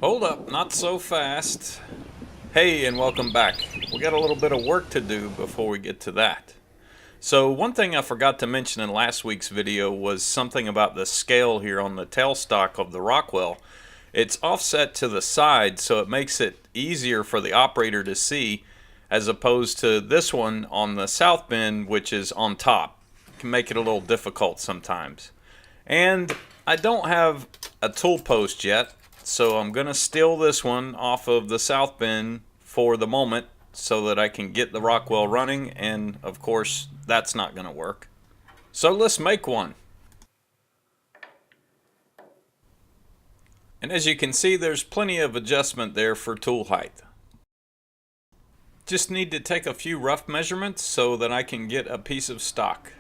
Hold up, not so fast. Hey, and welcome back. We got a little bit of work to do before we get to that. So one thing I forgot to mention in last week's video was something about the scale here on the tailstock of the Rockwell. It's offset to the side, so it makes it easier for the operator to see, as opposed to this one on the south bend, which is on top. It can make it a little difficult sometimes. And I don't have a tool post yet, so I'm going to steal this one off of the south bend for the moment so that I can get the Rockwell running, and of course that's not going to work. So let's make one. And as you can see, there's plenty of adjustment there for tool height. Just need to take a few rough measurements so that I can get a piece of stock.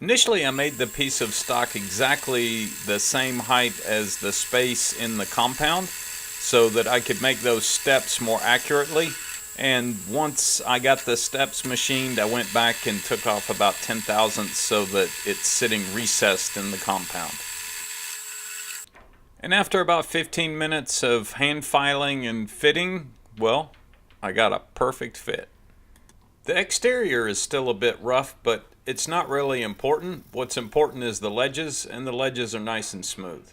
Initially, I made the piece of stock exactly the same height as the space in the compound so that I could make those steps more accurately. And once I got the steps machined, I went back and took off about 10 thousandths so that it's sitting recessed in the compound. And after about 15 minutes of hand filing and fitting, well, I got a perfect fit. The exterior is still a bit rough, but it's not really important. What's important is the ledges, and the ledges are nice and smooth.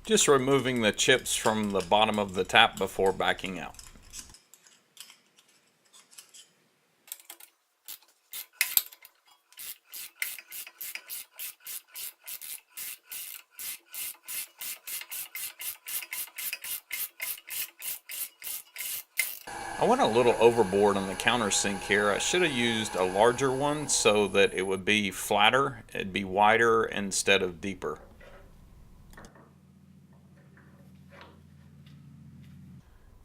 Just removing the chips from the bottom of the tap before backing out. I went a little overboard on the countersink here. I should have used a larger one so that it would be flatter, it'd be wider instead of deeper.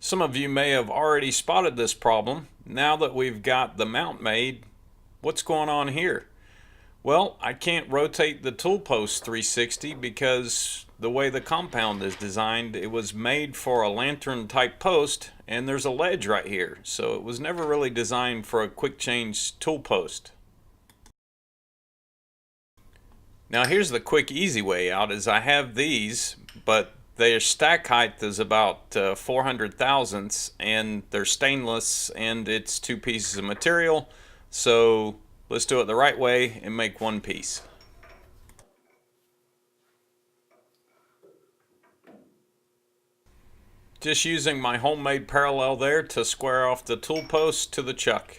Some of you may have already spotted this problem. Now that we've got the mount made, what's going on here? Well, I can't rotate the tool post 360 because the way the compound is designed, it was made for a lantern type post, and there's a ledge right here, so it was never really designed for a quick change tool post. Now here's the quick easy way out is I have these, but their stack height is about 400 thousandths, and they're stainless, and it's two pieces of material, so let's do it the right way and make one piece. Just using my homemade parallel there to square off the tool post to the chuck.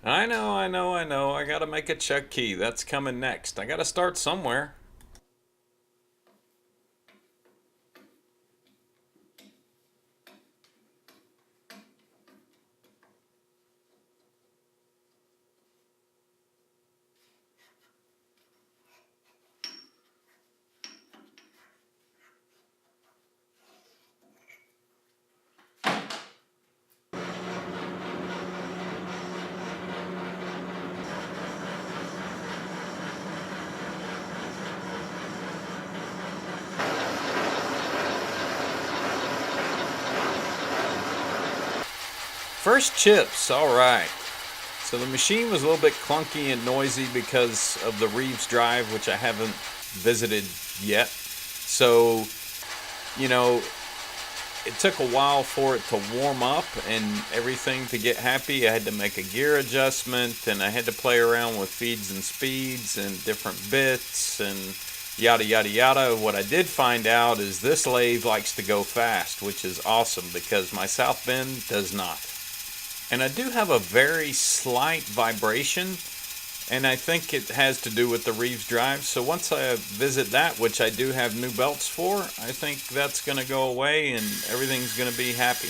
I know. I gotta make a chuck key. That's coming next. I gotta start somewhere. First chips, alright. So the machine was a little bit clunky and noisy because of the Reeves drive, which I haven't visited yet. So, you know, it took a while for it to warm up and everything to get happy. I had to make a gear adjustment, and I had to play around with feeds and speeds and different bits and yada yada yada. What I did find out is this lathe likes to go fast, which is awesome because my South Bend does not. And I do have a very slight vibration, and I think it has to do with the Reeves drive. So once I visit that, which I do have new belts for, I think that's going to go away and everything's going to be happy.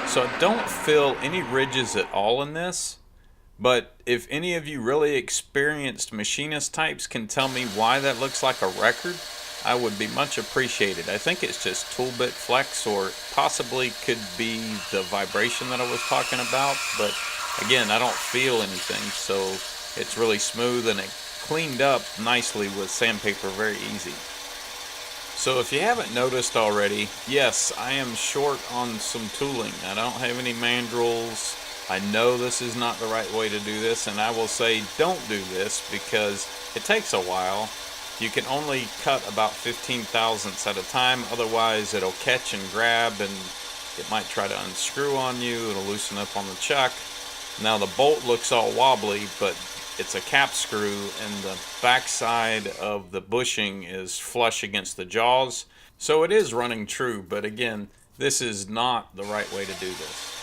So I don't feel any ridges at all in this, but if any of you really experienced machinist types can tell me why that looks like a record, I would be much appreciated. I think it's just tool bit flex, or possibly could be the vibration that I was talking about, but again, I don't feel anything, so it's really smooth and it cleaned up nicely with sandpaper very easy. So if you haven't noticed already, yes, I am short on some tooling. I don't have any mandrels. I know this is not the right way to do this, and I will say don't do this because it takes a while. You can only cut about 15 thousandths at a time, otherwise it'll catch and grab and it might try to unscrew on you. It'll loosen up on the chuck. Now the bolt looks all wobbly, but it's a cap screw and the backside of the bushing is flush against the jaws. So it is running true, but again, this is not the right way to do this.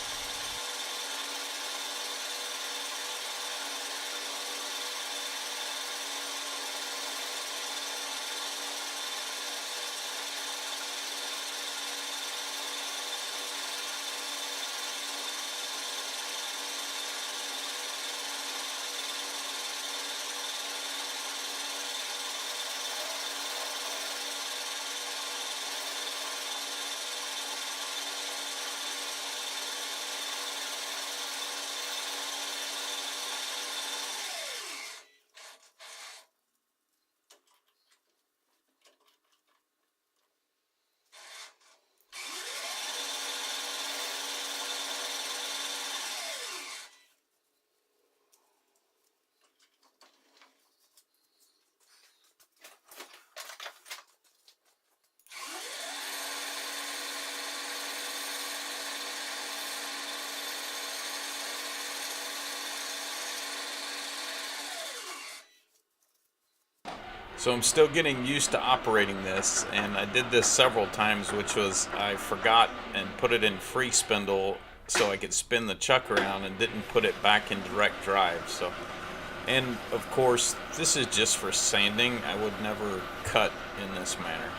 So I'm still getting used to operating this, and I did this several times, which was I forgot and put it in free spindle so I could spin the chuck around and didn't put it back in direct drive. So, and of course, this is just for sanding. I would never cut in this manner.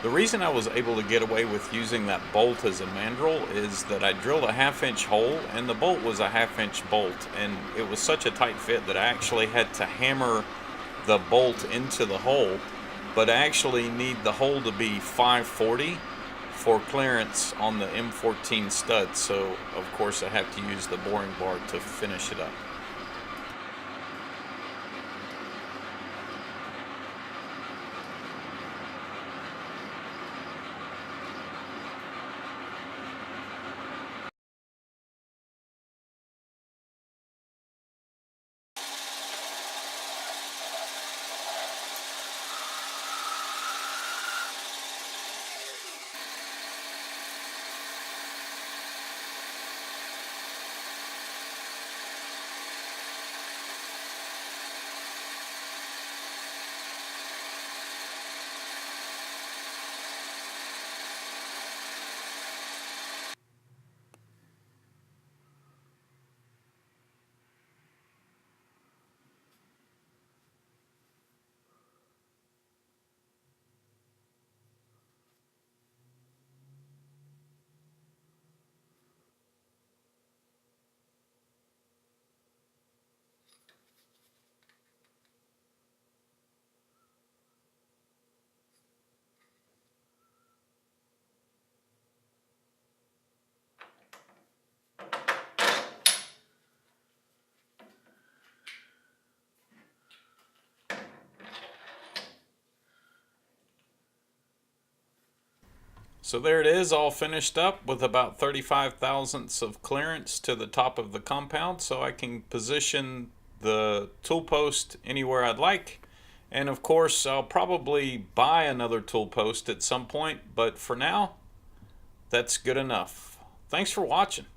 The reason I was able to get away with using that bolt as a mandrel is that I drilled a 1/2 inch hole and the bolt was a 1/2 inch bolt, and it was such a tight fit that I actually had to hammer the bolt into the hole, but I actually need the hole to be 540 for clearance on the M14 stud, so of course I have to use the boring bar to finish it up. So there it is, all finished up with about 35 thousandths of clearance to the top of the compound, so I can position the tool post anywhere I'd like. And of course, I'll probably buy another tool post at some point, but for now, that's good enough. Thanks for watching.